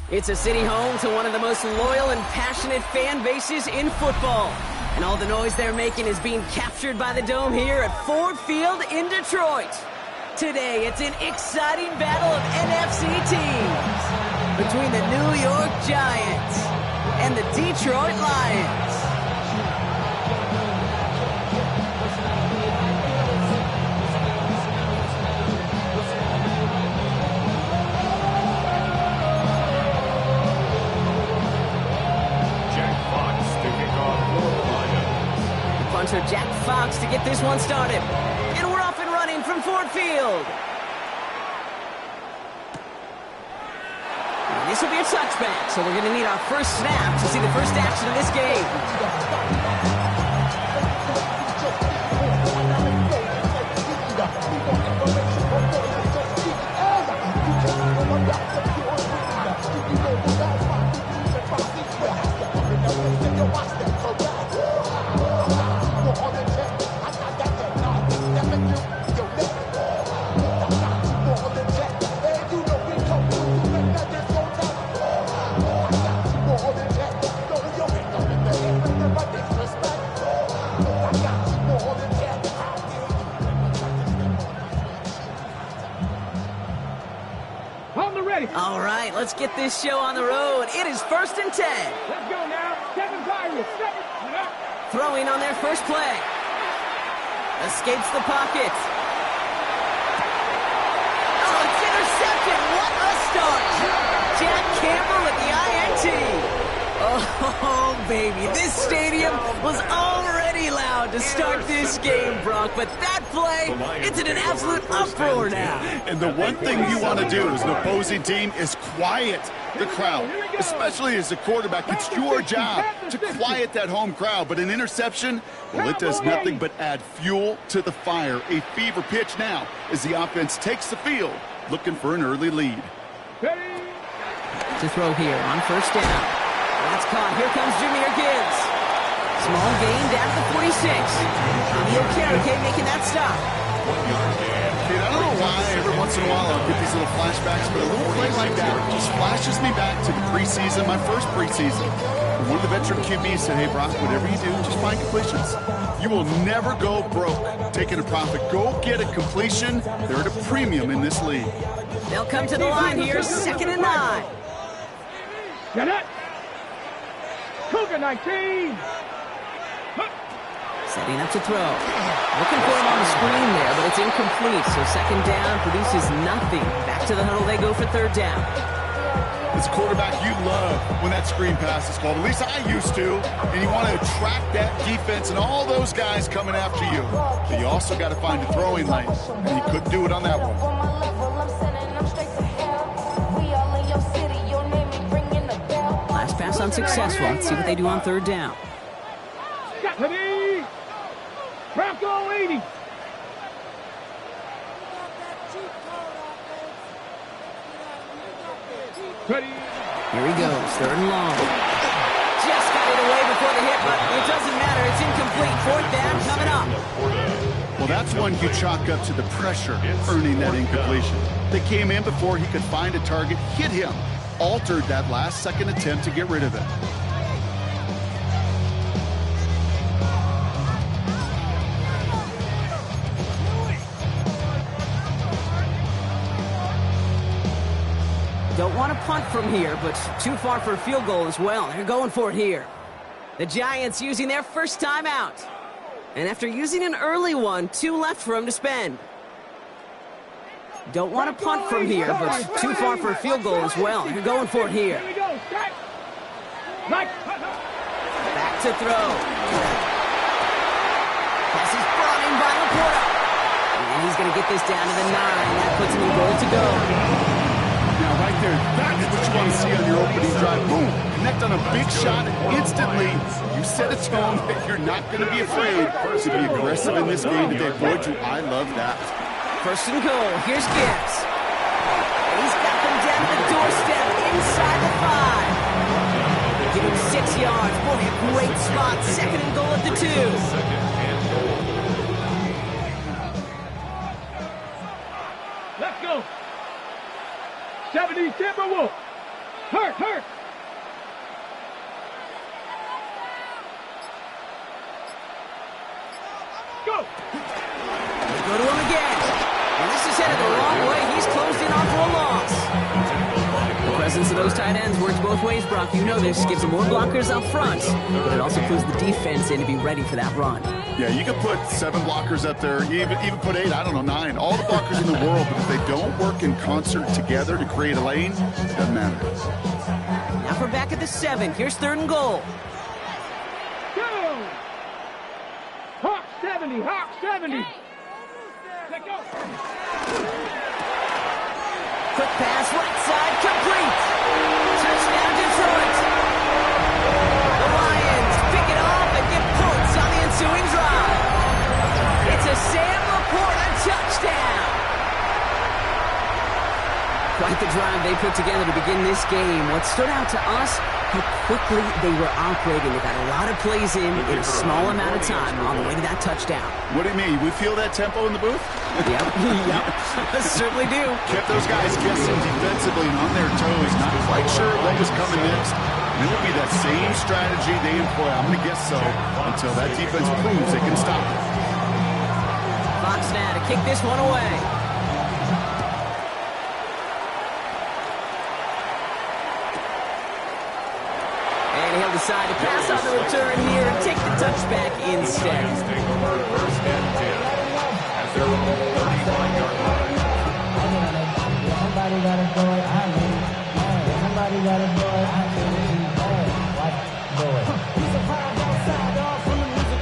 It's a city home to one of the most loyal and passionate fan bases in football. And all the noise they're making is being captured by the Dome here at Ford Field in Detroit. Today, it's an exciting battle of NFC teams between the New York Giants and the Detroit Lions. Punter Jack Fox to get this one started. And we're off and running from Ford Field. And this will be a touchback, so we're going to need our first snap to see the first action of this game. All right, let's get this show on the road. It is 1st and 10. Let's go now. Seven Pirates. Throwing on their first play. Escapes the pocket. Oh, it's intercepted. What a start. Jack Campbell with the INT. Oh, baby. This stadium was already loud to start this game, Brock. But that play, it's in an absolute uproar now. And the one thing you want to do as an opposing team is quiet the crowd, especially as a quarterback. It's your job to quiet that home crowd. But an interception, well, it does nothing but add fuel to the fire. A fever pitch now as the offense takes the field, looking for an early lead. To throw here on first down. That's caught. Here comes Jahmyr Gibbs. Small gain down to the 46. Javier Carrique making that stop. Dude, I don't know why every once in a while I'll get these little flashbacks, but a little play like that just flashes me back to the preseason, my first preseason. One of the veteran QBs said, hey, Brock, whatever you do, just find completions. You will never go broke taking a profit. Go get a completion. They're at a premium in this league. They'll come to the line here, 2nd and 9. Get it. Cougar 19. Setting up to throw. Looking for him on the screen there, but it's incomplete. So 2nd down produces nothing. Back to the huddle they go for 3rd down. As a quarterback, you love when that screen pass is called. At least I used to. And you want to attract that defense and all those guys coming after you. But you also got to find a throwing lane. And he couldn't do it on that one. Last pass unsuccessful. Let's see what they do on 3rd down. Bronco 80. Ready. Here he goes, 3rd and long. Just got it away before the hit, but it doesn't matter. It's incomplete. 4th down coming up. Well, that's one you chalk up to the pressure earning that incompletion. They came in before he could find a target, hit him, altered that last second attempt to get rid of it. Don't want to punt from here, but too far for a field goal as well. They're going for it here. The Giants using their first timeout. And after using an early one, 2 left for them to spend. Don't want to punt from here, but too far for a field goal as well. They're going for it here. Back to throw. Pass is brought in by Laporta. And he's going to get this down to the 9. That puts him in goal to go. Now, right there, that's what you want to see on your opening drive. Boom, connect on a big shot, and instantly you set a tone that you're not going to be afraid to be aggressive in this game today. Boy, do I love that. 1st and goal. Here's Gibbs. He's got them down to the doorstep inside the 5. Give him 6 yards. Boy, a great spot. 2nd and goal at the 2. Let's go. 70 Timberwolves. Hurt. Go. They go to him again. And this is headed the wrong way. He's closed in on for a loss. The presence of those tight ends works both ways, Brock. You know this. Gives them more blockers up front, but it also clues the defense in to be ready for that run. Yeah, you could put 7 blockers up there, even put 8, I don't know, 9. All the blockers in the world, but if they don't work in concert together to create a lane, it doesn't matter. Now for back at the 7. Here's 3rd and goal. Go. Hawk 70. Hawk 70. Let go. Quick pass, right side, complete. Touchdown, Detroit. The Lions pick it off and get points on the ensuing drive. It's a Sam Laporta touchdown. Quite the drive they put together to begin this game. What stood out to us, how quickly they were operating. They got a lot of plays in a small amount of time on the way to that touchdown. What do you mean? We feel that tempo in the booth? Yep. Certainly do. Kept those guys guessing defensively and on their toes. Not quite sure what was coming next. And it will be that same strategy they employ. I'm going to guess so until that defense proves they can stop it. Fox now to kick this one away. And he'll decide to pass on the return here and take the touchback instead. First and 10. As they're on the 35-yard line. Somebody gotta do it, I mean, somebody gotta do it, I mean, what? Do it. He's a vibe outside, all from the music.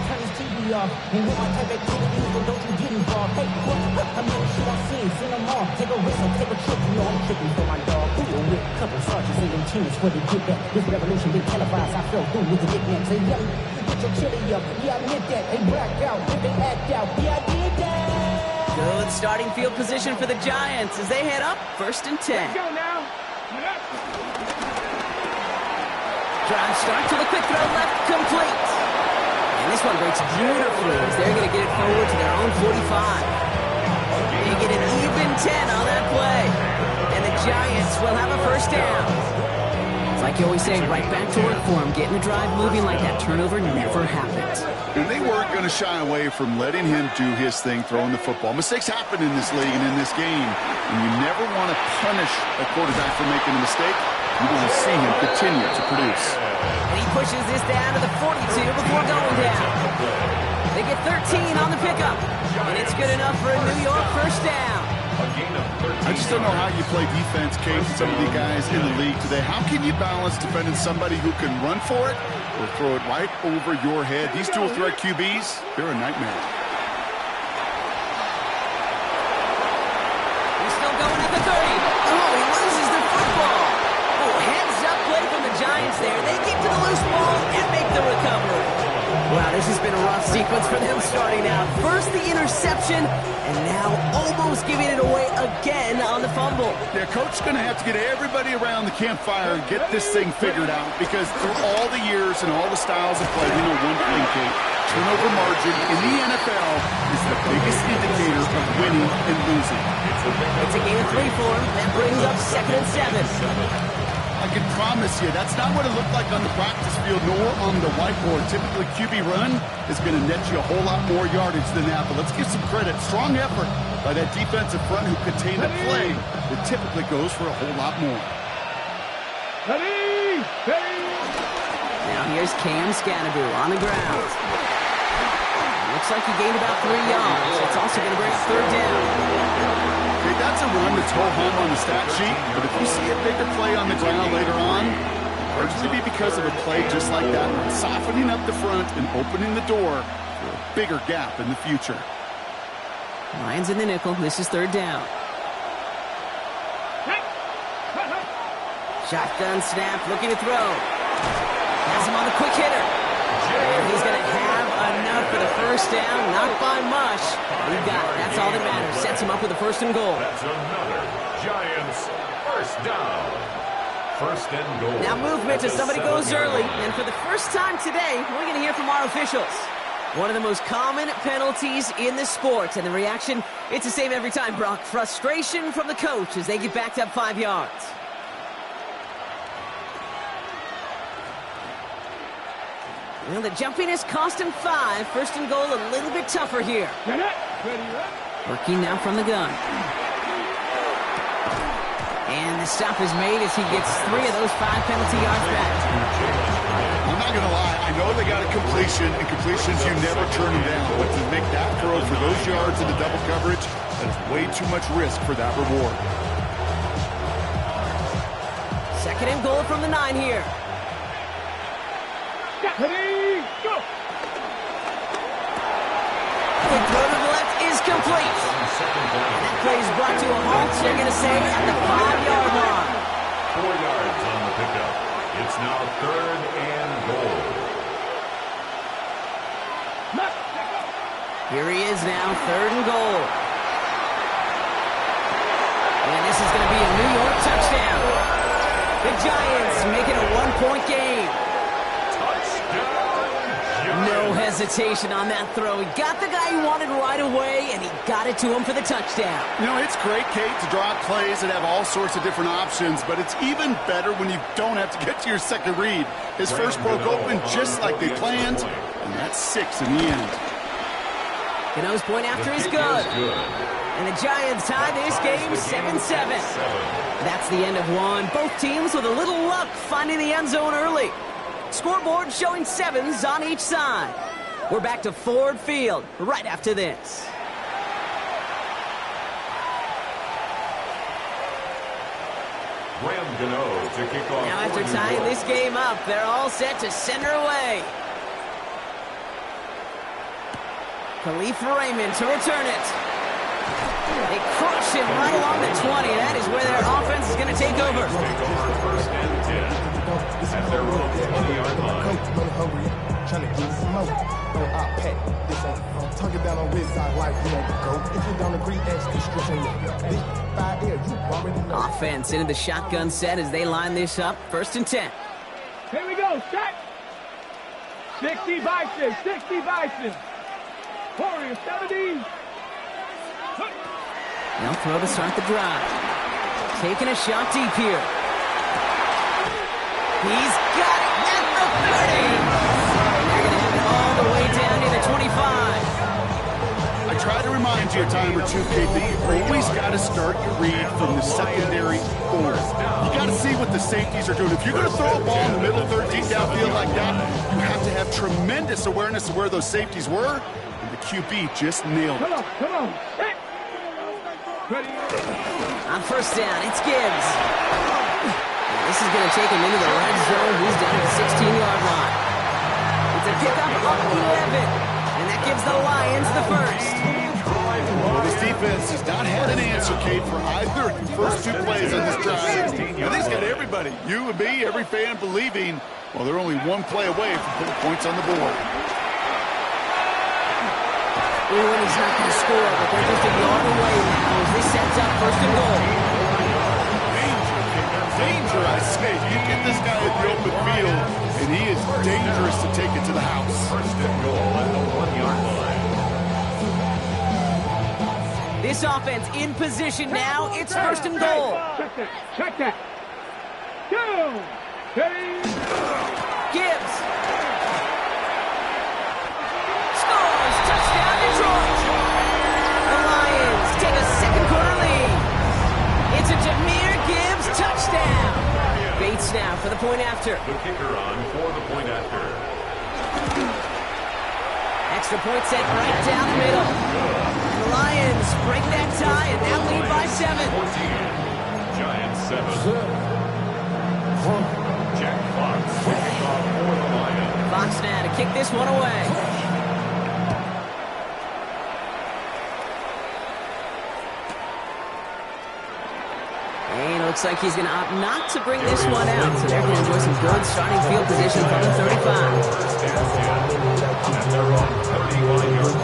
Turn his TV off, and with my type activities, but don't you get involved. Hey, what? I know shit I seen them all. Take a risk, take a trip, you know I'm tripping for my dog. Ooh, with a couple sergeants and them teams for the get back. This revolution been televised, I fell through with the nicknames. They yelling, get your chili up, yeah, I admit that. They blacked out, they act out, yeah, I did that. Good starting field position for the Giants as they head up 1st and 10. Go now. Drive start to the quick throw left, complete. And this one breaks beautifully as they're going to get it forward to their own 45. They get an even 10 on that play. And the Giants will have a 1st down. It's like you always say, right back to work for them. Getting the drive moving like that turnover never happened. And they weren't going to shy away from letting him do his thing, throwing the football. Mistakes happen in this league and in this game. And you never want to punish a quarterback for making a mistake. You want to see him continue to produce. And he pushes this down to the 42 before going down. They get 13 on the pickup. And it's good enough for a New York 1st down. I just don't know how you play defense, Kate, with some of the guys in the league today. How can you balance defending somebody who can run for it or throw it right over your head? These dual threat QBs, they're a nightmare. He's still going at the 30. Oh, he loses the football. Oh, heads up play from the Giants there. They get to the loose ball and make the recovery. Wow, this has been a rough sequence for them starting out. First the interception, and now almost giving it away again on the fumble. Yeah, coach's going to have to get everybody around the campfire and get this thing figured out because through all the years and all the styles of play, we know one thing, Kate. Turnover margin in the NFL is the biggest indicator of winning and losing. It's a gain of 3 for him. That brings up 2nd and 7. I can promise you, that's not what it looked like on the practice field nor on the whiteboard. Typically, QB run is going to net you a whole lot more yardage than that. But let's give some credit. Strong effort by that defensive front who contained a play that typically goes for a whole lot more. Ready! Now here's Cam Scanaboo on the ground. Looks like he gained about 3 yards. It's also going to bring up 3rd down. Okay, that's a run that's whole home on the stat sheet, but if you see a bigger play on the ground later on, largely be because of a play just like that one, softening up the front and opening the door for a bigger gap in the future. Lions in the nickel. This is 3rd down. Shotgun snap, looking to throw. Has him on the quick hitter. And he's going to have enough for the 1st down. Not by much. He got it. That's all that matters. Sets him up with a 1st and goal. That's another Giants 1st down. 1st and goal. Now movement as somebody goes early. And for the first time today, we're going to hear from our officials. One of the most common penalties in the sport. And the reaction, it's the same every time, Brock. Frustration from the coach as they get backed up 5 yards. Well, the jumpiness cost him 5. First and goal, a little bit tougher here. Get it. Ready, up. Working now from the gun. And the stop is made as he gets 3 of those 5 penalty yards back. I'm not going to lie. I know they got a completion, and completions, you never turn them down. But to make that throw for those yards in the double coverage, that is way too much risk for that reward. Second and goal from the 9 here. Ready, go. The throw to the left is complete. And that play is brought to a halt, so they're going to say at the 5-yard line. 4 yards on the pickup. It's now 3rd and goal. Here he is now, 3rd and goal. And this is going to be a New York touchdown. The Giants make it a 1-point game. No hesitation on that throw. He got the guy he wanted right away, and he got it to him for the touchdown. You know, it's great, Kate, to draw up plays and have all sorts of different options, but it's even better when you don't have to get to your second read. His first broke open just like they planned, and that's 6 in the end. Cano's point after is good. And the Giants tie this game 7-7. That's the end of one. Both teams with a little luck finding the end zone early. Scoreboard showing 7s on each side. We're back to Ford Field right after this. To kick off. Now after tying this game up, they're all set to send her away. Khalif Raymond to return it. They crush him right along the 20. That is where their offense is going to take over. Take over 1st and 10. At their own 20-yard line. Trying to get some more. Don't outpack. This ain't tugging down on whiz side like you want to go. If you don't agree, ask description. This 5 air, you already know. Offense into the shotgun set as they line this up. 1st and 10. Here we go, set. 60 Bison, 60 Bison. Warriors, 70. They'll throw to start the drive. Taking a shot deep here. He's got it at the 30. They're going to have it all the way down to the 25. I try to remind you a time or two, Kate, that you always got to start your read from the secondary forward. You got to see what the safeties are doing. If you're going to throw a ball in the middle of 13 downfield like that, you have to have tremendous awareness of where those safeties were, and the QB just nailed it. Come on. Set. Ready. On 1st down, it's Gibbs. This is going to take him into the red zone. He's down at the 16-yard line. It's a pickup of 11, and that gives the Lions the 1st. Well, this defense has not had an answer, Kate, for either of the first 2 plays on this drive. And he's got everybody, you and me, every fan believing, well, they're only 1 play away from putting points on the board. Ooh, and he's not going to score, but they're just a yard away now as this sets up 1st and goal. Danger, I say. You get this guy at the open field, and he is dangerous to take it to the house. 1st and goal at the 1-yard line. This offense in position now. It's 1st and goal. Check that. Go. Ready. Gibbs. Scores. Touchdown, Detroit. The Lions take a 2nd-quarter lead. It's a Jahmyr Gibbs touchdown. Bates now for the point after. The kicker on for the point after. Extra point set right down the middle. And the Lions break that tie and now lead by 7. 14. Giants 7. Jack Fox kicking off for the Lions. Fox now to kick this one away. And looks like he's going to opt not to bring this one out. So they're going to enjoy some good starting field position from the 35. 1st and 10. At their own 31-yard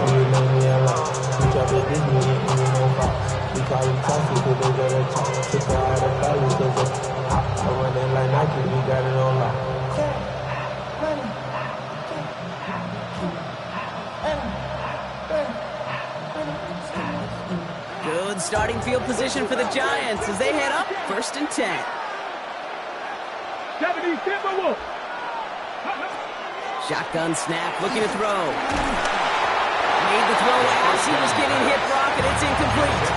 Good starting field position for the Giants as they head up 1st and 10. 70 Timberwolves. Shotgun snap, looking to throw. Made the throw as he was getting hit, Brock, and it's incomplete.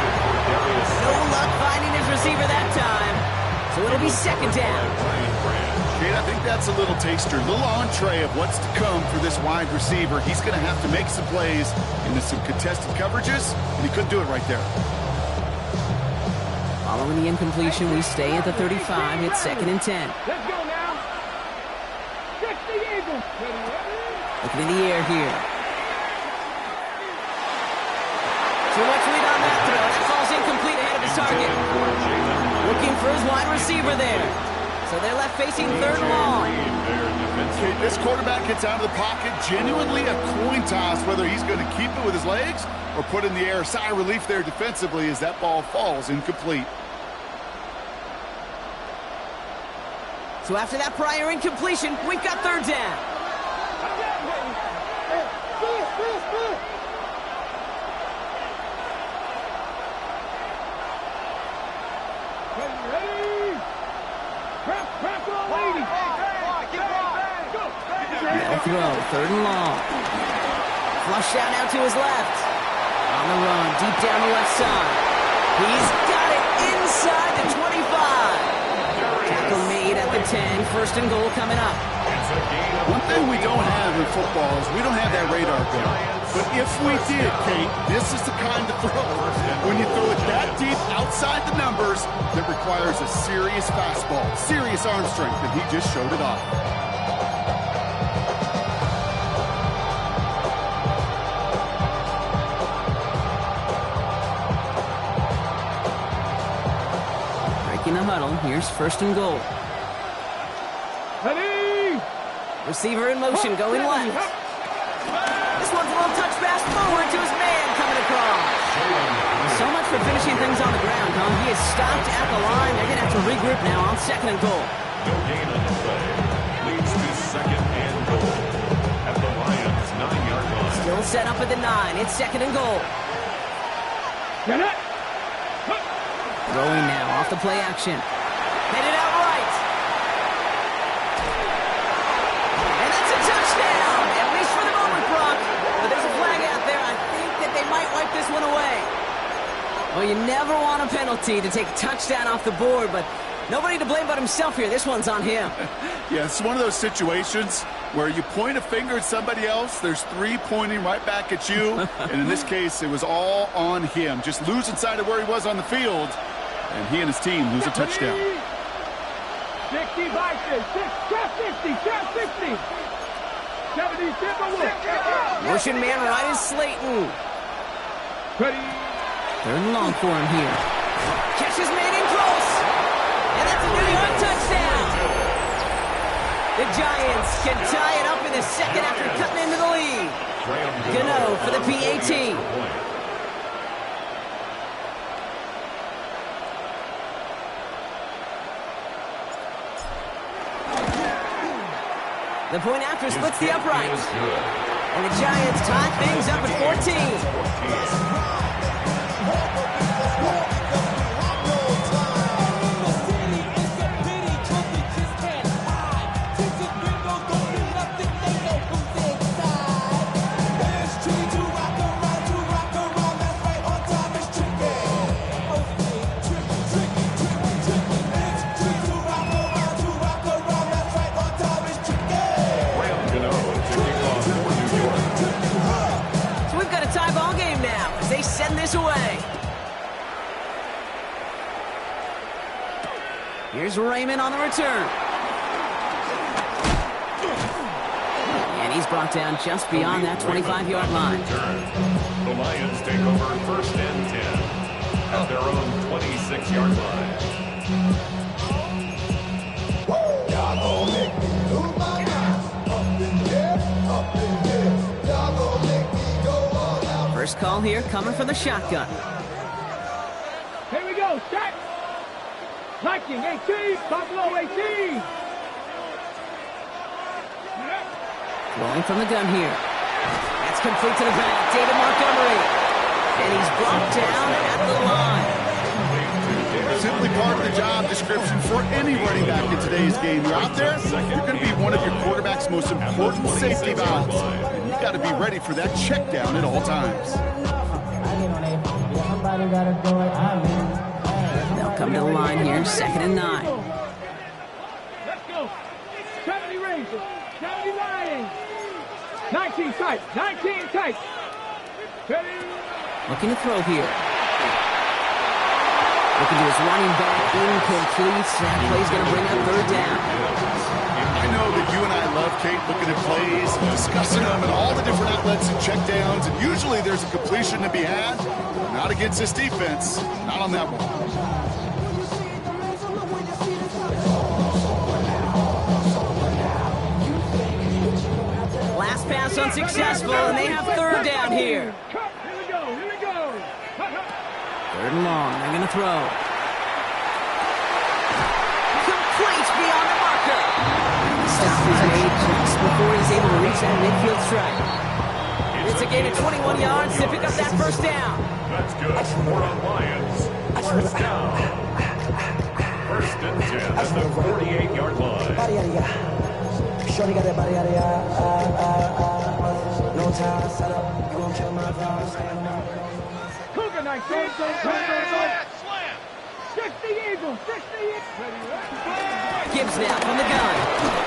No luck finding his receiver that time. So it'll be second down. Kate, I think that's a little taster, a little entree of what's to come for this wide receiver. He's going to have to make some plays into some contested coverages, and he couldn't do it right there. Following the incompletion, we stay at the 35. It's second and 10. Let's go now. 60 Eagles. Looking in the air here. Too much lead on that throw. That ball's incomplete ahead of his target. Looking for his wide receiver there. So they're left facing third and long. Okay, this quarterback gets out of the pocket, genuinely a coin toss whether he's going to keep it with his legs or put in the air. Sigh of relief there defensively as that ball falls incomplete. So after that prior incompletion, we've got third down. They'll throw, third and long. Flush out now to his left. On the run, deep down the left side. He's got it inside the 25. Tackle made at the 10. First and goal coming up. One thing we don't have in football is we don't have that radar gun. But if we did, Kate, this is the kind of throw. When you throw it that deep outside the numbers, that requires a serious fastball, serious arm strength, and he just showed it off. In the huddle, here's first and goal. Ready? Receiver in motion, going left. This one's a little touch pass forward to his man coming across. So much for finishing things on the ground, huh? He is stopped at the line. They're going to have to regroup now on second and goal. No gain on the play. Leads to second and goal at the Lions' 9-yard line. Still set up at the 9. It's second and goal. Get it. Throwing now off the play action. Headed out right. And that's a touchdown, at least for the moment, Brock. But there's a flag out there. I think that they might wipe this one away. Well, you never want a penalty to take a touchdown off the board, but nobody to blame but himself here. This one's on him. Yeah, it's one of those situations where you point a finger at somebody else, there's three pointing right back at you, and in this case, it was all on him. Just losing sight of where he was on the field, and he and his team lose a touchdown. 60 Vikings, 60, 60. 70, Motion man right is Slayton. Ready? Third and long for him here. Catch is made in close. And that's a New York touchdown. The Giants can tie it up in the second after cutting into the lead. Gano for the PAT. The point after splits the uprights. And the Giants tie things up at 14. Send this away. Here's Raymond on the return. And he's brought down just beyond that 25-yard line. The Lions take over first and 10 at their own 26-yard line. Y'all gon' make me lose my mind. Up in here, up in here. Y'all gon' make me go all out. First call here coming from the shotgun. Here we go, set. Viking 18, Buffalo 18. Rolling from the gun here. That's complete to the back. David Montgomery. And he's brought down at the line. Simply part of the job description for any running back in today's game. You're out there, you're going to be one of your quarterback's most important safety valves. And you've got to be ready for that check down at all times. They'll come to the line here, 2nd and 9. Let's go. 70 Rangers, 70 Lions. 19 tight, 19 tight. Ready? Looking to throw here. Looking to his running back, incomplete. That play's going to bring up 3rd down. I know that you and I love, Kate, looking at plays, discussing them and all the different outlets and check downs, and usually there's a completion to be had. Not against this defense. Not on that one. Last pass unsuccessful, and they have 3rd down here. Here we go, here we go. 3rd and long, they're going to throw. Complete beyond the marker. The stop is made just before he's able to reach that midfield strike. It's a gain of 21 yards to pick up that 1st down. That's good. For the Lions. 1st down. 1st and 10 at the 48-yard line. Shorty got that body out of no time, set up, you gon' kill my vibe. Cougar 19, slam. 60 Eagles, 60 Eagles. Gibbs now from the gun,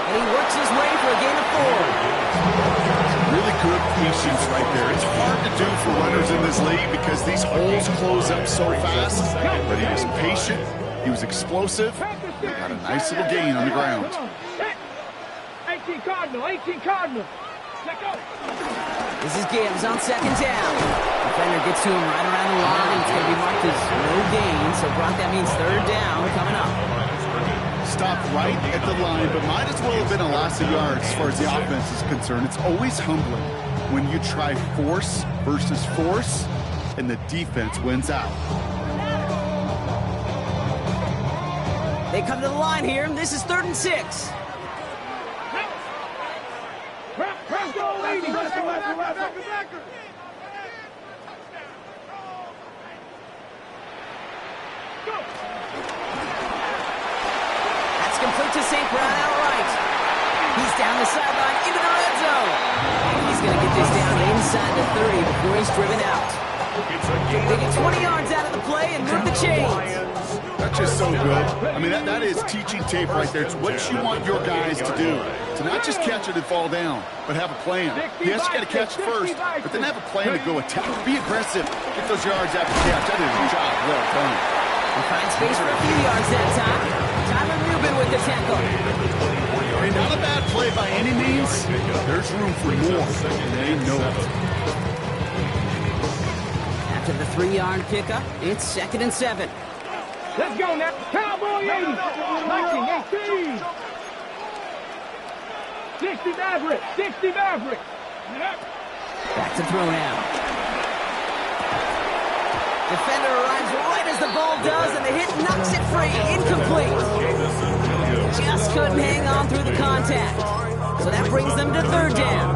and he works his way for a gain of 4. Really good patience right there. It's hard to do for runners in this league because these holes close up so fast. But he was patient, he was explosive, he got a nice little gain on the ground. 18 Cardinal, 18 Cardinal. Let go. This is Gibbs on 2nd down. Defender gets to him right around the line, and it's going to be marked as no gain. So, Brock, that means 3rd down coming up. Stopped right at the line, but might as well have been a loss of yards as far as the offense is concerned. It's always humbling when you try force versus force, and the defense wins out. They come to the line here, and this is 3rd and 6. Let's go, ladies. Let's go. That's complete to St. Brown outright. He's down the sideline into the red zone. And he's going to get this down inside the 30 before he's driven out. They get 20 yards out of the play and move the chains. That's just so good. I mean, that is teaching tape right there. It's what you want your guys to do. To not just catch it and fall down, but have a plan. Yes, you got to catch first, but then have a plan to go attack. Be aggressive. Get those yards after catch. That is a job well done. And find space for a few yards that time. Tyler Rubin with the tackle. I mean, not a bad play by any means. There's room for more, and they know it. After the 3-yard pickup, it's 2nd and 7. Let's go now. Cowboy 80. 19, 18. 60 Maverick. 60 Maverick. Back to throw now. Defender arrives right as the ball does, and the hit knocks it free. Incomplete. Just couldn't hang on through the contact. So that brings them to 3rd down.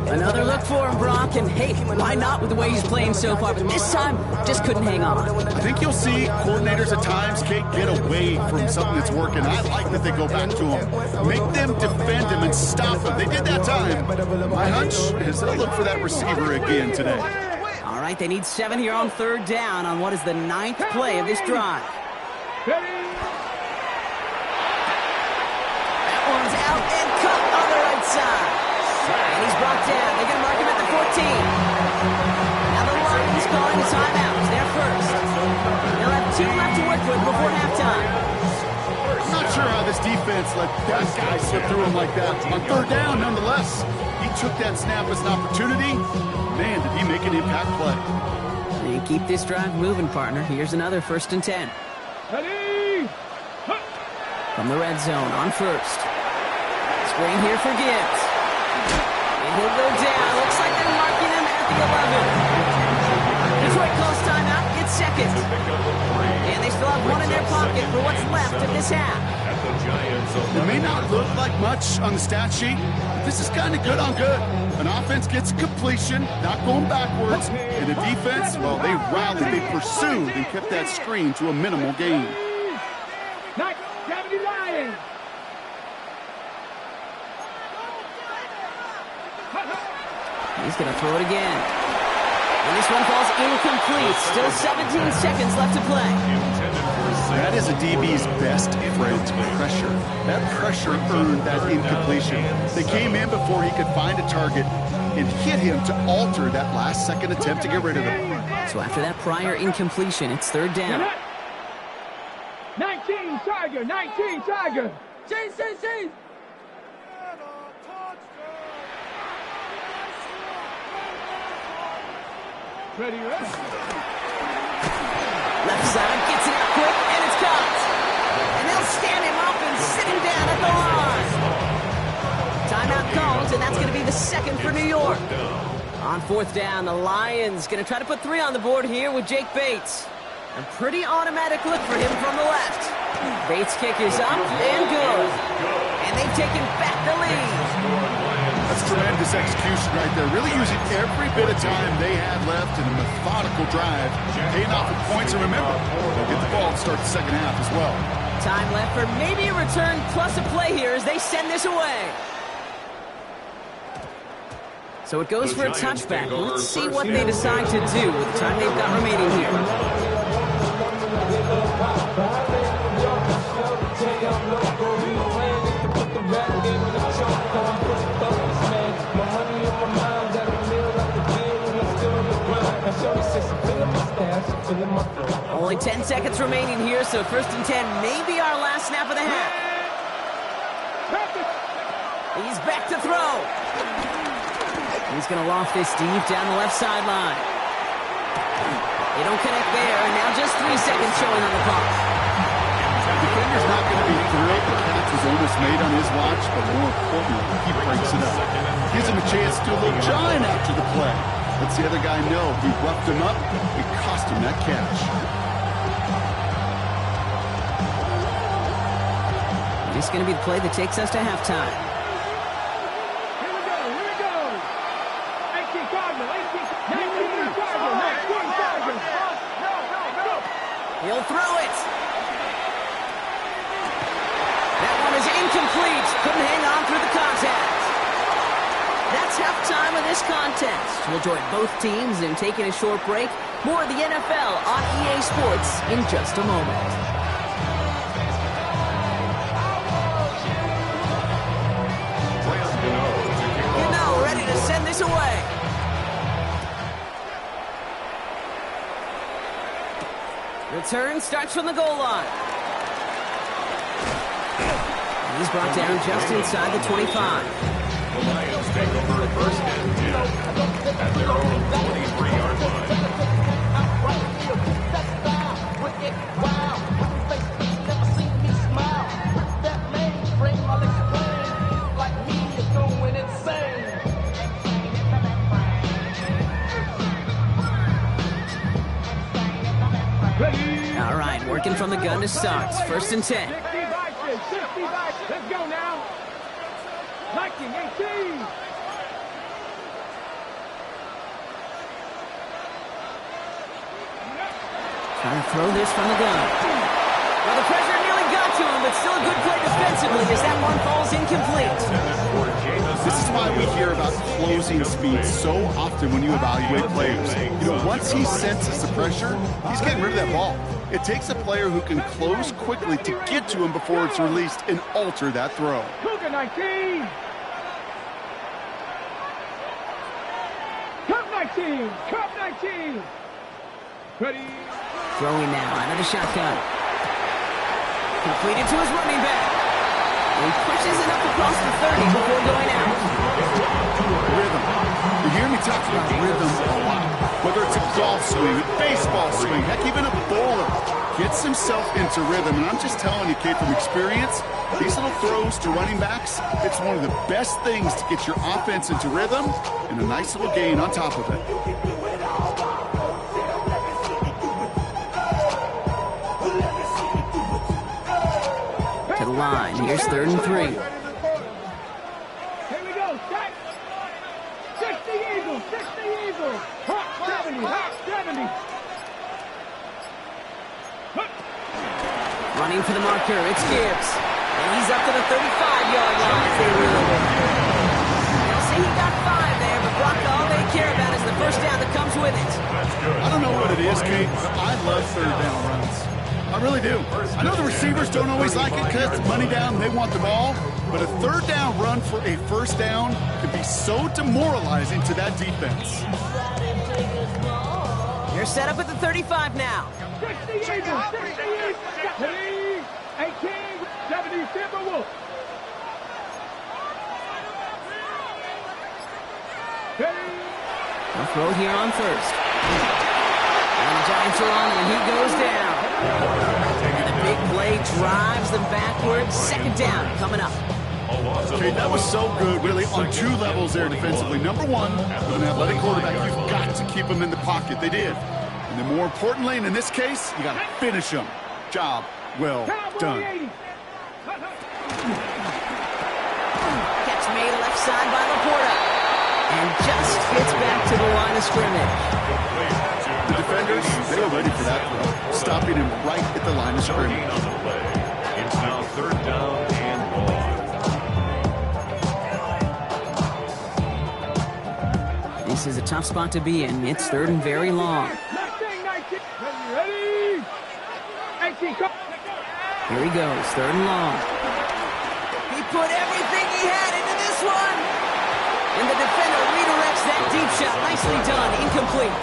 Another look for him, Brock, and hey, why not with the way he's playing so far? But this time, just couldn't hang on. I think you'll see coordinators at times, Kate, get away from something that's working. I like that they go back to him. Make them defend him and stop him. They did that time. My hunch is they'll look for that receiver again today. All right, they need 7 here on 3rd down on what is the 9th play of this drive. That one's out and cut on the right side. And he's brought down. They're going to mark him at the 14. Now the Lions calling a timeout. They're first. They'll have 2 left to work with before halftime. I'm not sure how this defense let that guy slip through him like that. On 3rd down, nonetheless, he took that snap as an opportunity. Man, did he make an impact play. And keep this drive moving, partner. Here's another 1st and 10. Ready? From the red zone on 1st. Screen here for Gibbs. And he'll go down. Looks like they're marking him at the 11. Detroit calls timeout. It's 2nd. And they still have 1 in their pocket for what's left of this half. It may not look like much on the stat sheet, but this is kind of good on good. An offense gets completion, not going backwards, and the defense, well, they rallied, they pursued, and kept that screen to a minimal gain. game. He's going to throw it again. And this one falls incomplete. Still 17 seconds left to play. That is a DB's best friend, pressure. That pressure earned that incompletion. They came in before he could find a target and hit him to alter that last-second attempt to get rid of him. So after that prior incompletion, it's third down. 19 Tiger, 19 Tiger. See. Ready, Left side gets it out quick, and it's caught. And they'll stand him up and sit him down at the line. Timeout called, and that's going to be the second for New York. On fourth down, the Lions going to try to put 3 on the board here with Jake Bates. A pretty automatic look for him from the left. Bates' kick is up and good. And they've taken back the lead. That's tremendous execution right there. Really using every bit of time they had left in a methodical drive. Paying off with points, and remember, they'll get the ball to start the second half as well. Time left for maybe a return plus a play here as they send this away. So it goes for a touchback. Let's see what they decide to do with the time they've got remaining here. Only 10 seconds remaining here, so first and 10 may be our last snap of the half. He's back to throw. He's going to loft this deep down the left sideline. They don't connect there, and now just 3 seconds showing on the clock. The defender's not going to be thrilled the catch was almost made on his watch, but more importantly, he breaks it up. Gives him a chance to do a little giant after the play. Lets the other guy know he roughed him up. It cost him that catch. This is going to be the play that takes us to halftime. Here we go. 18 Tiger, 19 Tiger. He'll throw it. That one is incomplete. Couldn't hang on through the contact. That's halftime of this contest. We'll join both teams in taking a short break. More of the NFL on EA Sports in just a moment. Ready to send this away. Return starts from the goal line. He's brought down just inside the 25. The Lions take over first and 10 at their own 43-yard line. All right, working from the gun to start. First and 10. 60 back. Let's go now. 19, 18. Trying to throw this from the gun. Well, the pressure nearly got to him, but still a good play defensively as that one falls incomplete. This is why we hear about closing speed so often when you evaluate players. You know, once he senses the pressure, he's getting rid of that ball. It takes a player who can close quickly to get to him before it's released and alter that throw. Cougar 19. Cup 19. Ready. Throwing now out of the shotgun. Completed to his running back. He pushes it up across the 30 before going out. Rhythm. You hear me talk about rhythm a lot. Whether it's a golf swing, a baseball swing, heck, even a bowler gets himself into rhythm. And I'm just telling you, kid, from experience, these little throws to running backs, it's one of the best things to get your offense into rhythm and a nice little gain on top of it. To the line. Here's 3rd and 3. Here we go. Set. 60 Eagles. Hot 70. Running for the marker. It's Gibbs. And he's up to the 35-yard line as they reel it in. They'll say he got 5 there, but Brock, all they care about is the first down that comes with it. I don't know what it is, Kate, but I love third down runs. I really do. I know the receivers don't always like it because it's money down, they want the ball, but a third down run for a first down can be so demoralizing to that defense. You're set up at the 35 now. 60 Eagles, 60 Eagles, 18, 70 Timberwolves. They'll throw here on first. And the Giants are on, and he goes down. And the big play drives them backwards. Second down coming up. Okay, that was so good, really, on 2 levels there defensively. Number one, with an athletic quarterback, you've got to keep him in the pocket. They did. And then more importantly, and in this case, you got to finish him. Job well done. Catch made left side by Laporta. And just gets back to the line of scrimmage. The defenders, they were ready for that throw, stopping him right at the line of scrimmage. It's now third down and 1. This is a tough spot to be in. It's third and very long. Ready? 18, go. Here he goes, third and long. He put everything he had into this one. And the defender redirects that deep shot. Nicely done. Incomplete.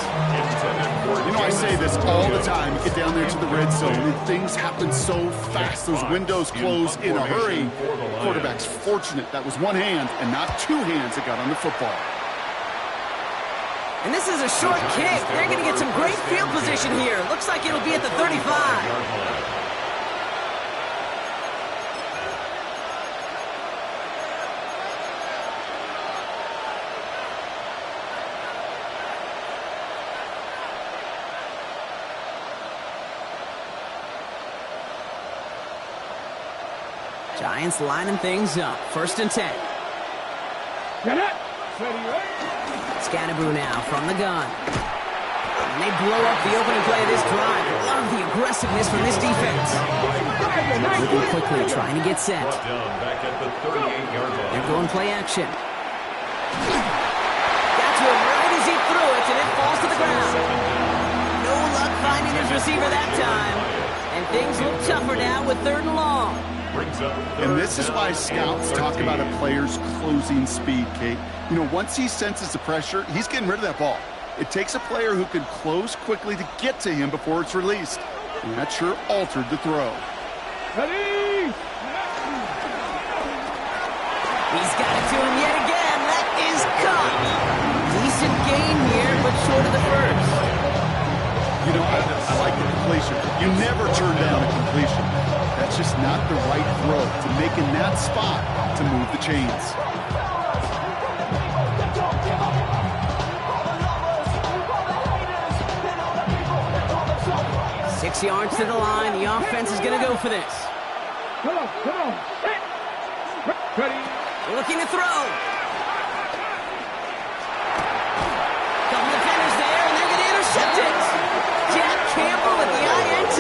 You know, I say this all the time. You get down there to the red zone, and things happen so fast. Those windows close in a hurry. Quarterback's fortunate that was one hand and not 2 hands that got on the football. And this is a short kick. They're going to get some great field position here. Looks like it'll be at the 35. Giants lining things up. First and 10. Scannaboo now from the gun. And they blow up the opening play of this drive. Love the aggressiveness from this defense. Moving quickly, trying to get set. They're going play action. Got to him right as he threw it, and it falls to the ground. No luck finding his receiver that time. And things look tougher now with third and long. And this is why scouts talk about a player's closing speed, Kate. You know, once he senses the pressure, he's getting rid of that ball. It takes a player who can close quickly to get to him before it's released. And that sure altered the throw. Ready? He's got it to him yet again. That is caught. Decent gain here, but short of the first. You know, I like the completion. You never turn down a completion. That's just not the right throw to make in that spot to move the chains. Six yards to the line. The offense is going to go for this. Come on. Ready? Looking to throw. Couple defenders there, and they're going to intercept it. Jack Campbell with the INT.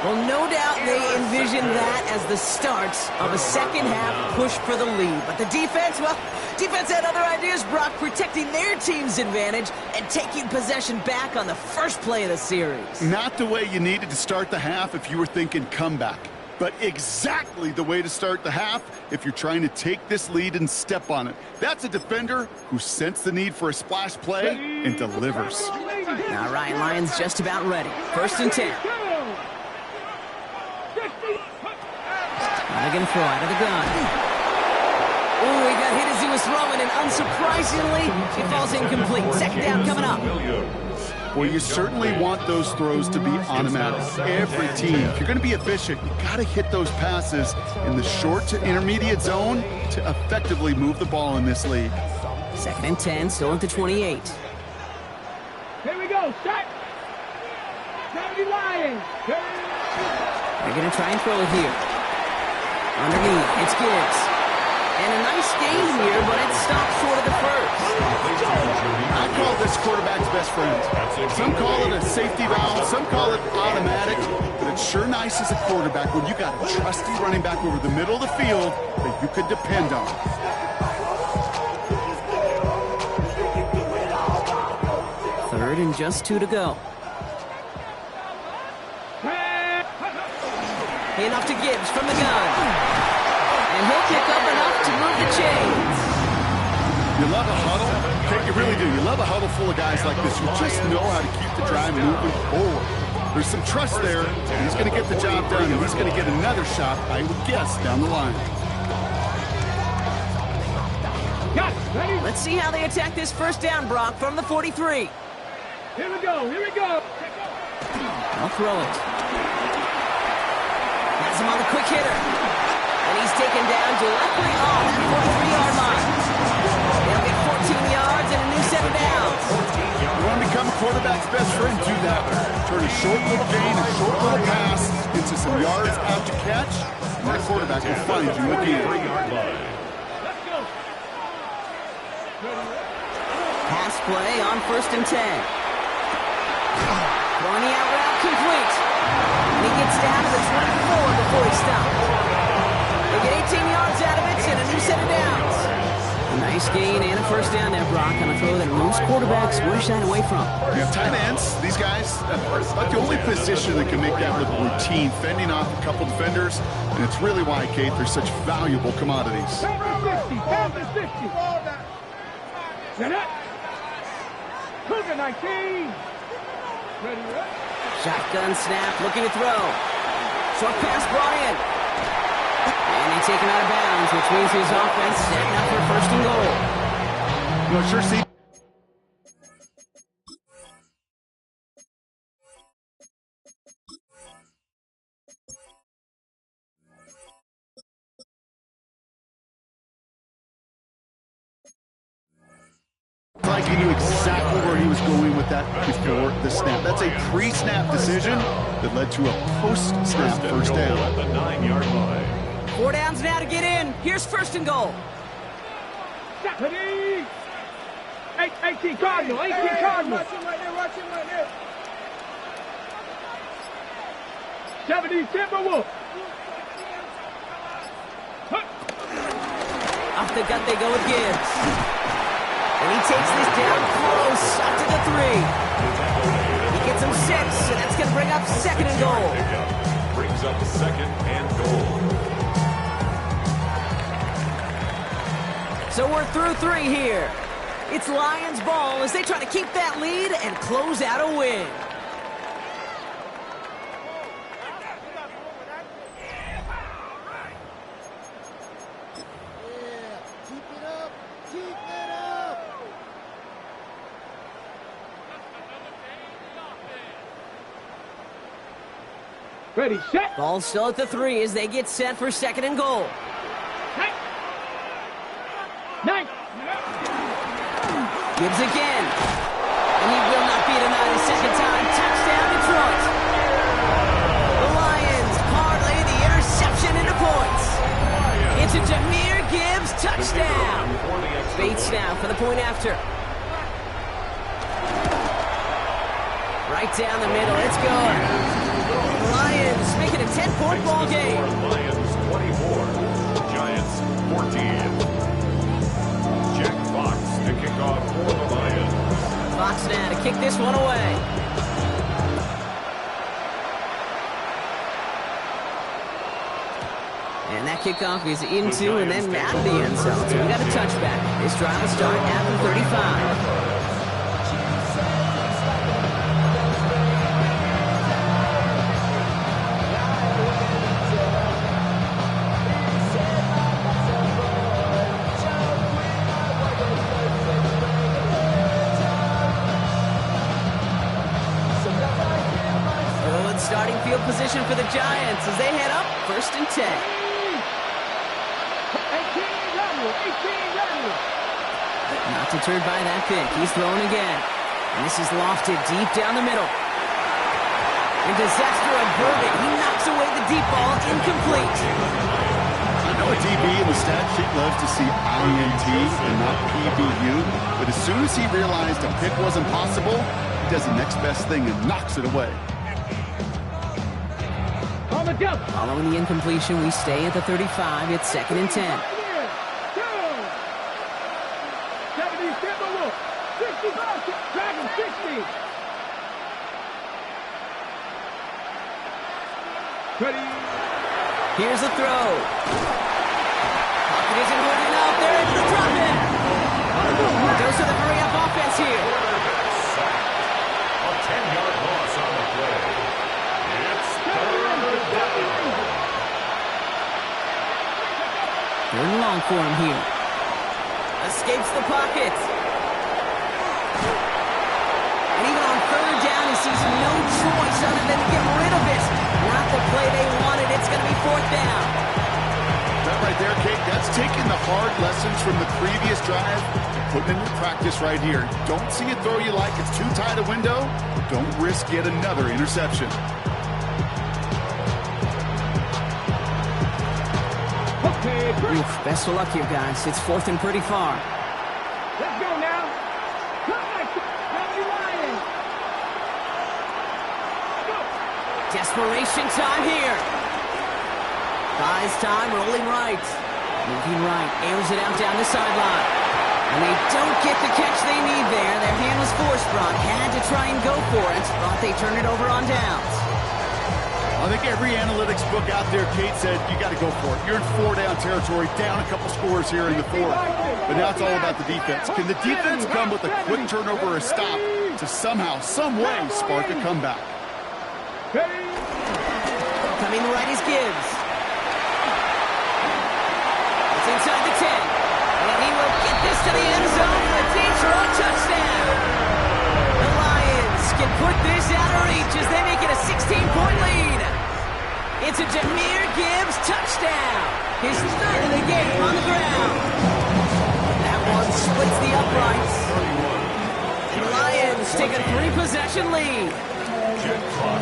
Well, no doubt they envision that as the start of a second-half push for the lead. But the defense, well, defense had other ideas, Brock, protecting their team's advantage and taking possession back on the first play of the series. Not the way you needed to start the half if you were thinking comeback, but exactly the way to start the half if you're trying to take this lead and step on it. That's a defender who sensed the need for a splash play and delivers. All right, Lions just about ready. First and 10. They're going to throw out of the gun. Oh, he got hit as he was throwing, and unsurprisingly, he falls incomplete. Second down coming up. Well, you certainly want those throws to be automatic. Every team, if you're going to be efficient, you got to hit those passes in the short to intermediate zone to effectively move the ball in this league. Second and 10, still at the 28. Here we go. Start. 70 Lions. They're going to try and throw it here. Underneath, it's Gibbs. And a nice gain here, but it stops short of the first. I call this quarterback's best friend. Some call it a safety valve, some call it automatic, but it's sure nice as a quarterback when you got a trusty running back over the middle of the field that you could depend on. Third and just 2 to go. Enough to Gibbs from the gun. And he'll pick up enough to move the chains. You love a huddle? Okay, you really do. You love a huddle full of guys like this who just know how to keep the drive moving forward. There's some trust there. He's going to get the job done, and he's going to get another shot, I would guess, down the line. Let's see how they attack this first down, Brock, from the 43. Here we go, here we go. I'll throw it. Has him on the quick hitter. And he's taken down directly on the 43-yard line. They'll get 14 yards and a new set of downs. You want to become a quarterback's best friend? Do that. Turn a short little gain, a short little pass into some yards after catch, and that quarterback will find you again. Let's go. Pass play on 1st and 10. Throwing the out route complete. And he gets down to the 24 before he stops. They get 18 yards out of it and a new set of downs. A nice gain and a first down there, Brock, on a throw that most quarterbacks want to shine away from. Yeah, tight ends, these guys, about the only position that can make that look routine, fending off a couple defenders, and it's really why, Kate, they're such valuable commodities. Pound the 60. Set up. Cougar 19. Ready, up. Shotgun snap, looking to throw. Short pass brought in. And they take him out of bounds, which means his offense setting up for 1st and goal. You know, sure see. Like he knew exactly where he was going with that before the snap. That's a pre-snap decision that led to a post-snap first down. At the 9-yard line. 4 downs now to get in. Here's 1st and goal. 18 Cardinal, 18 Cardinal. Watch him right there. 70 Timberwolf. Off the gut they go with Gibbs. And he takes this down close, up to the 3. He gets him 6, and that's going to bring up 2nd and goal. Brings up 2nd and goal. So we're through 3 here. It's Lions ball as they try to keep that lead and close out a win. Ready, set. Ball still at the 3 as they get set for 2nd and goal. Nice. Gibbs again. And he will not be denied a second time. Touchdown, Detroit. The Lions parlay the interception into points. It's a Jahmyr Gibbs touchdown. Bates now for the point after. Right down the middle. It's good. The Lions make it a 10-point ball game. Lions 24, Giants 14. Jack Fox to kick off for the Lions. Fox now to kick this one away. And that kickoff is into and then out of the end zone. So we got a touchback. This drive will start at the 35. Starting field position for the Giants as they head up 1st and 10. 18 Daniel. Not deterred by that pick. He's throwing again. And this is lofted deep down the middle. And disaster averted. He knocks away the deep ball, incomplete. I know a DB in the stat sheet loves to see INT and not PBU, but as soon as he realized a pick wasn't possible, he does the next best thing and knocks it away. Following the incompletion, we stay at the 35. It's 2nd and 10. Here's the throw. Pocket isn't holding enough. They're able to drop it. Goes to the hurry-up offense here. A 10-yard loss on the play. It's 3rd down. 3rd and long for him here. Escapes the pocket. And even on 3rd down, he sees no choice other than to get rid of it. Not the play they wanted. It's going to be 4th down. That right there, Kate, that's taking the hard lessons from the previous drive and putting into practice right here. Don't see a throw you like. It's too tight a window. Don't risk yet another interception. Oof, best of luck here, guys. It's 4th and pretty far. Let's go now. Come on, Lions. Go. Desperation time here. Buys time, rolling right. Moving right, airs it out down the sideline. And they don't get the catch they need there. Their hand was forced, Brock. Had to try and go for it. Thought they turned it over on downs. I think every analytics book out there, Kate, said you got to go for it. You're in 4-down territory, down a couple scores here in the 4th. But now it's all about the defense. Can the defense come with a quick turnover or a stop to somehow, some way, spark a comeback? Coming right is Gibbs. It's inside the 10. And he will get this to the end zone for a Detroit touchdown. The Lions can put this out of reach as they make it a 16-point lead. It's a Jahmyr Gibbs touchdown. His 3rd of the game on the ground. That one splits the uprights. The Lions take a 3-possession lead.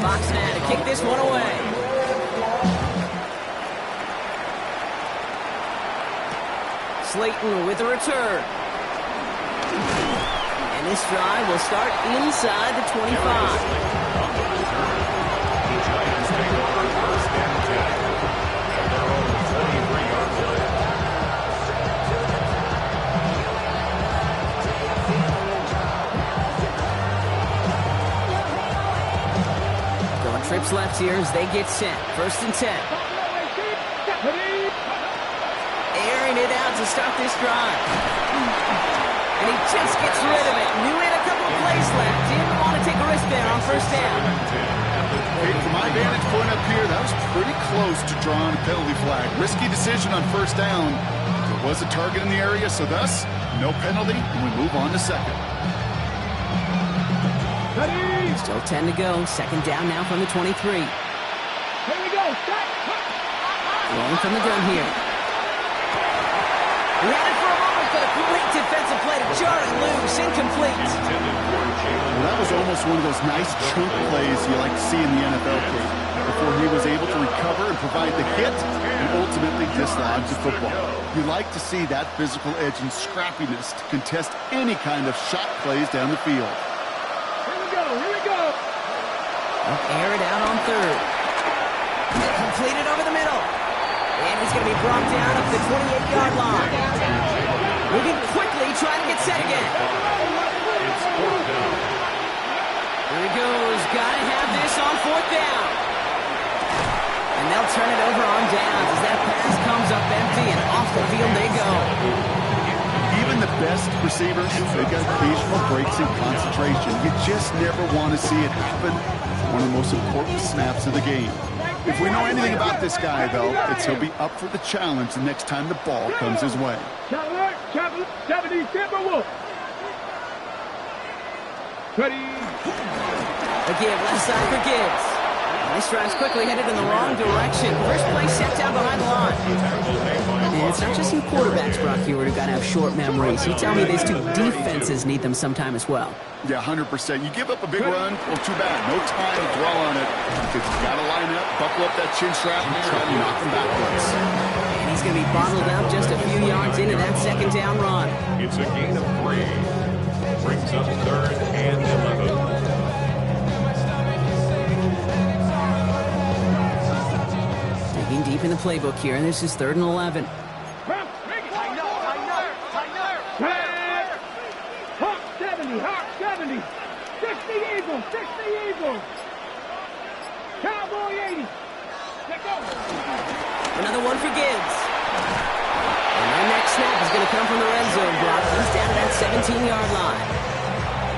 Fox now to kick this one away. Slayton with the return. And this drive will start inside the 25. Going trips left here as they get set. 1st and 10. Airing it out to start this drive. And he just gets rid of it. Knew he had a couple of plays left. Didn't want to take a risk there on 1st down. Hey, from my vantage point up here, that was pretty close to drawing a penalty flag. Risky decision on 1st down. There was a target in the area, so thus, no penalty, and we move on to 2nd. Still 10 to go. 2nd down now from the 23. Here we go. Rolling from the gun here. He had it for a moment, but a great defensive play to jar it loose. Incomplete. Well, that was almost one of those nice chunk plays you like to see in the NFL, Kate, before he was able to recover and provide the hit and ultimately dislodge the football. You like to see that physical edge and scrappiness to contest any kind of shot plays down the field. Here we go. Air it out on 3rd. Completed over the middle. And he's going to be brought down up the 28-yard line. Moving quickly, trying to get set again. It's 4th down. Here he goes. Got to have this on 4th down. And they'll turn it over on downs as that pass comes up empty and off the field they go. Even the best receivers, they got occasional breaks in concentration. You just never want to see it happen. One of the most important snaps of the game. If we know anything about this guy, though, it's he'll be up for the challenge the next time the ball comes his way. Traveler, 70, Timberwolf. Ready. Again, left side for Gibbs. And this drive's quickly headed in the wrong direction. First play set down behind the line. And it's not just you quarterbacks, Brock Hewitt, who got to have short memories. You tell me these two defenses need them sometime as well. Yeah, 100%. You give up a big run, well, too bad. No time to dwell on it because you got to line up, buckle up that chin strap, and try to knock them backwards. And He's going to be bottled up just a few yards into that second down run. It's a gain of 3. Brings up 3rd and 11. Digging deep in the playbook here, and this is 3rd and 11. Hawk 70, Hawk 70. 60 Eagles, 60 Eagles. Cowboy 80. Let go. Another one for Gibbs. And their next snap is going to come from the red zone block. He's down to that 17-yard line.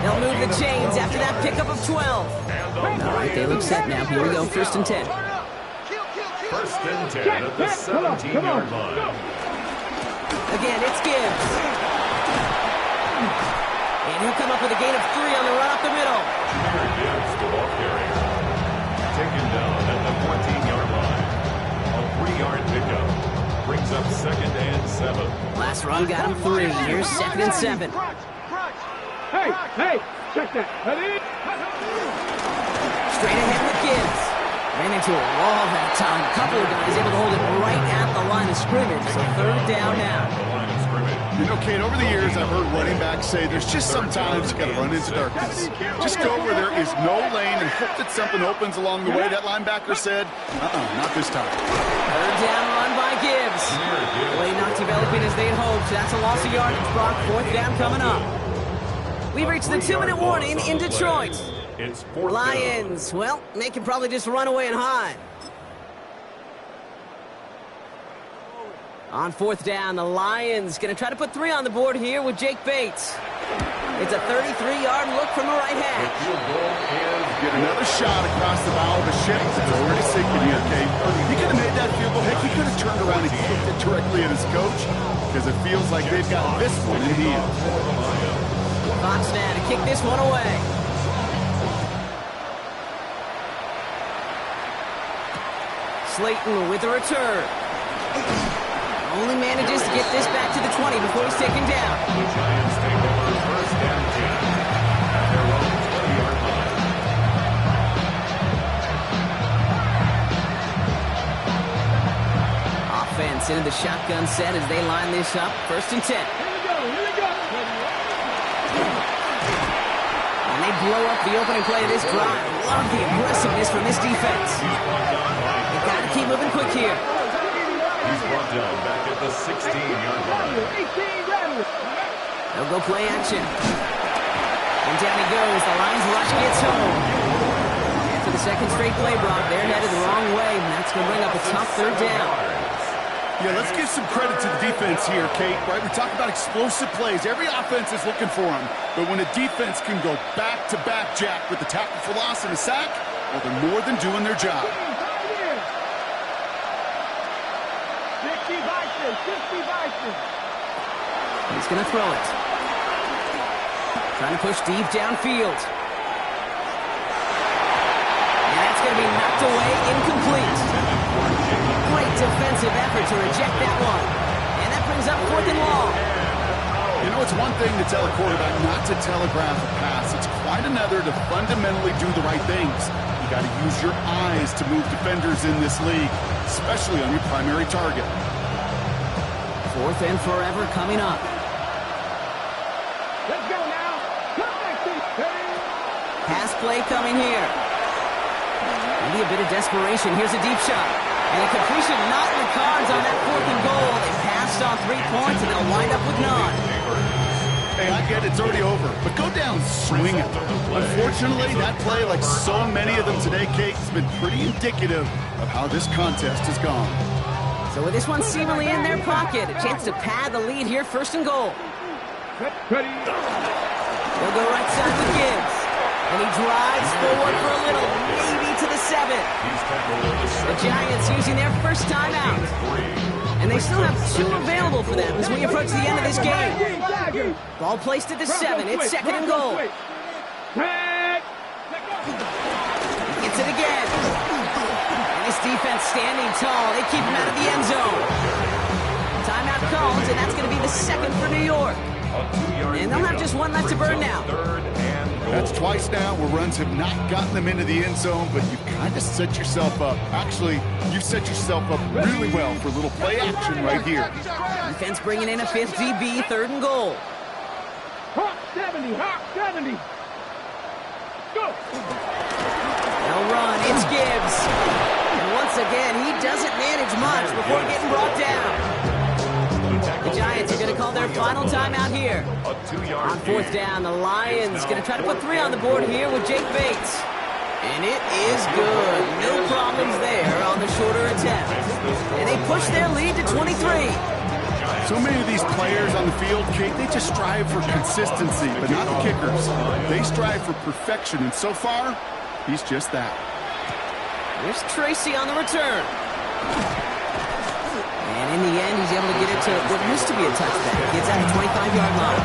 They'll move the chains after that pickup of 12. All right, they look set now. Here we go, 1st and 10. 1st and 10 at the 17-yard line. Again, it's Gibbs. And he'll come up with a gain of 3 on the run up the middle. Here Gibbs, the ball carrier. Taken down at the 14-yard line. A 3-yard pickup. Brings up 2nd and 7. Last run got him 3. Here's 2nd and 7. Hey, check that. Straight ahead with Gibbs. Ran into a wall that time. A couple of guys able to hold it right at the line of scrimmage. So 3rd down now. You know, Kate, over the years, I've heard running backs say there's just sometimes you got to run into darkness. Just go where there is no lane and hope that something opens along the way. That linebacker said, not this time. 3rd down run by Gibbs. Play not developing as they'd hoped. That's a loss of yardage. Brock, 4th down coming up. We've reached the 2-minute warning in Detroit. It's 4th Lions, well, they can probably just run away and hide. On 4th down, the Lions going to try to put 3 on the board here with Jake Bates. It's a 33-yard look from the right half. Get another shot across the bow of the ship. It's already sinking here, Kate. He could have made that field goal. Heck, he could have turned around and kicked it directly at his coach because it feels like they've got this one in hand. Fox now to kick this one away. Slayton with the return. Only manages to get this back to the 20 before he's taken down. The Giants take over 1st and 10 at their own 20-yard line. Offense into the shotgun set as they line this up. 1st and 10. Here we go. And they blow up the opening play of this drive. Love the aggressiveness from this defense. They've got to keep moving quick here. He's brought down back at the 16-yard line. They'll go play action. And down he goes. The Lions rush gets home. And for the second straight play, Brock, they're headed the wrong way. And that's going to bring up a tough 3rd down. Yeah, let's give some credit to the defense here, Kate, right? We talk about explosive plays. Every offense is looking for them. But when a defense can go back-to-back, Jack, with the tackle for loss and a sack, well, they're more than doing their job. He's going to throw it. Trying to push deep downfield. And that's going to be knocked away, incomplete. Great defensive effort to reject that one. And that brings up 4th and long. You know, it's one thing to tell a quarterback not to telegraph a pass. It's quite another to fundamentally do the right things. You got to use your eyes to move defenders in this league, especially on your primary target. 4th and forever coming up. Let's go now. Pass play coming here. Maybe a bit of desperation. Here's a deep shot. And a completion not in the cards on that 4th and goal. They passed on 3 points, and they'll wind up with none. Hey, I get it's already over, but go down swinging. Unfortunately, that play, like so many of them today, Kate, has been pretty indicative of how this contest has gone. So with this one seemingly in their pocket, a chance to pad the lead here, 1st and goal. They'll go right side with Gibbs. And he drives forward for a little, maybe to the 7. The Giants using their first timeout. And they still have 2 available for them as we approach the end of this game. Ball placed at the 7. It's 2nd and goal. Gets it again. And this defense standing tall. They keep him out of the end zone. Timeout called, and that's going to be the 2nd for New York. And they'll have just 1 left to burn now. 3rd and goal. That's twice now where runs have not gotten them into the end zone, but you've kind of set yourself up. Actually, you've set yourself up really well for a little play action right here. Defense bringing in a 5th DB, 3rd and goal. Hawk 70, Hawk 70. Go. They'll run, it's Gibbs. And once again, he doesn't manage much before getting brought down. The Giants are going to call their final timeout here. On 4th down, the Lions going to try to put 3 on the board here with Jake Bates. And it is good. No problems there on the shorter attempt. And they push their lead to 23. So many of these players on the field, Kate, they just strive for consistency, but not the kickers. They strive for perfection, and so far, he's just that. Here's Tracy on the return. And in the end, he's able to get it to what used to be a touchback. Gets out of 25-yard line.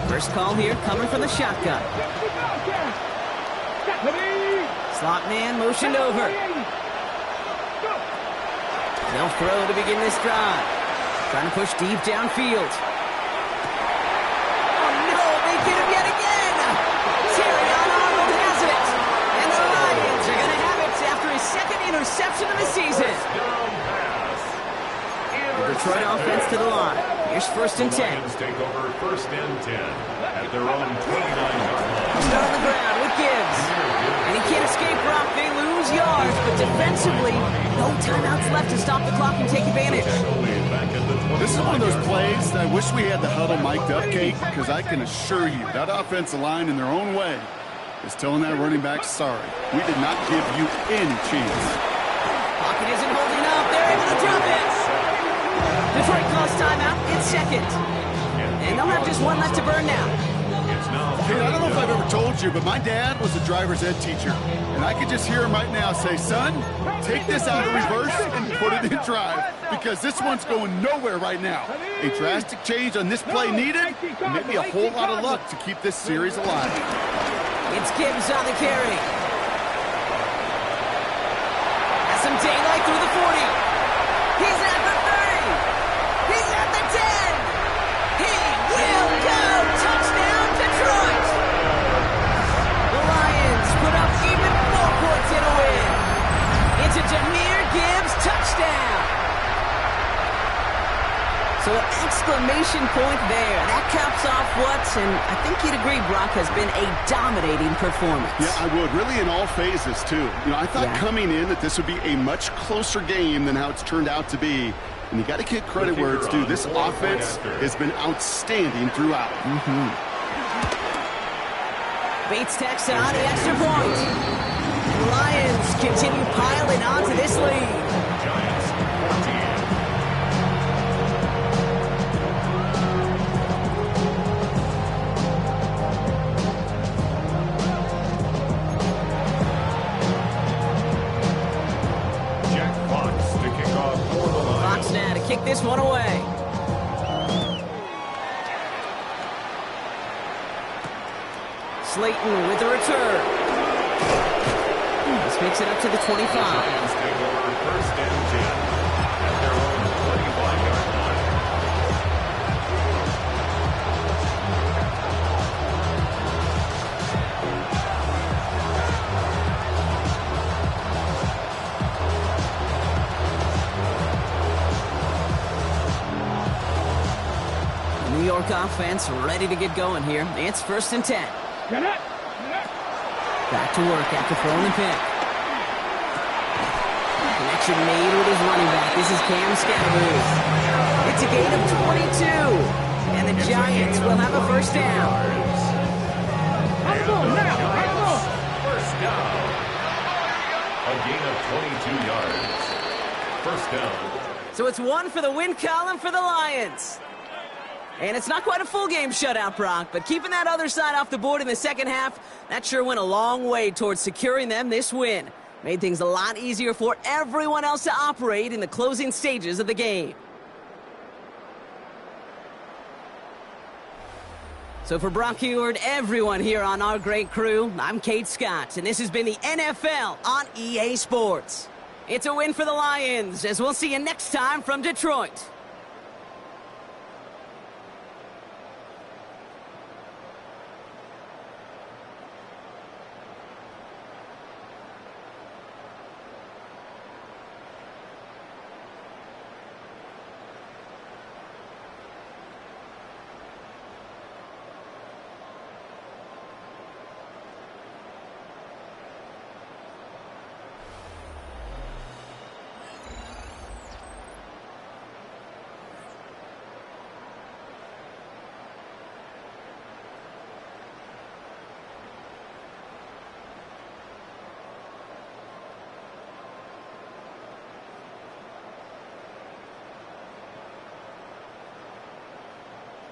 First call here coming from the shotgun. Slot man motioned over. They'll throw to begin this drive. Trying to push deep downfield. Oh no, they get him yet again! Terrion Arnold has it! And the Lions are going to have it after his 2nd interception of the season. The Detroit offense to the line. Here's 1st and 10. Lions take over 1st and 10 at their own 29-yard line. Start on the ground with Gibbs. And he can't escape Brock. They lose yards, but defensively, no timeouts left to stop the clock and take advantage. This is one of those plays that I wish we had the huddle mic'd up, Kate, because I can assure you that offensive line in their own way is telling that running back, sorry, we did not give you any chance. Pocket isn't holding up. They're able to drop it. Detroit calls timeout. It's 2nd. And they'll have just 1 left to burn now. Kate, I don't know if I've ever told you, but my dad was a driver's ed teacher. And I could just hear him right now say, son, take this out of reverse and put it in drive, because this one's going nowhere right now. A drastic change on this play needed, and maybe a whole lot of luck to keep this series alive. It's Gibbs on the carry. Has some daylight through the 40. He's at the 30. He's at the 10. He will go. Touchdown, Detroit. The Lions put up even more points in a win. It's a Jahmyr Gibbs touchdown. So an exclamation point there. That caps off what, and I think you'd agree, Brock, has been a dominating performance. Yeah, I would. Really in all phases, too. You know, I thought coming in that this would be a much closer game than how it's turned out to be. And you got to give credit where it's due. This offense has been outstanding throughout. Bates tacks on the extra point. The Lions continue piling onto this lead. Giants 14. Jack Fox to kick off for the Lions. Fox now to kick this one away. Slayton with the return. This makes it up to the 25. Lions take over 1st and 10 at their own 25-yard line. The New York offense ready to get going here. It's 1st and 10. Back to work after throwing the pick. Connection made with his running back. This is Cam Scatteroo. It's a gain of 22. And the Giants will have a 1st down. First down. A gain of 22 yards. 1st down. So it's 1 for the win column for the Lions. And it's not quite a full game shutout, Brock, but keeping that other side off the board in the 2nd half, that sure went a long way towards securing them this win. Made things a lot easier for everyone else to operate in the closing stages of the game. So for Brock Huard, everyone here on our great crew, I'm Kate Scott, and this has been the NFL on EA Sports. It's a win for the Lions, as we'll see you next time from Detroit.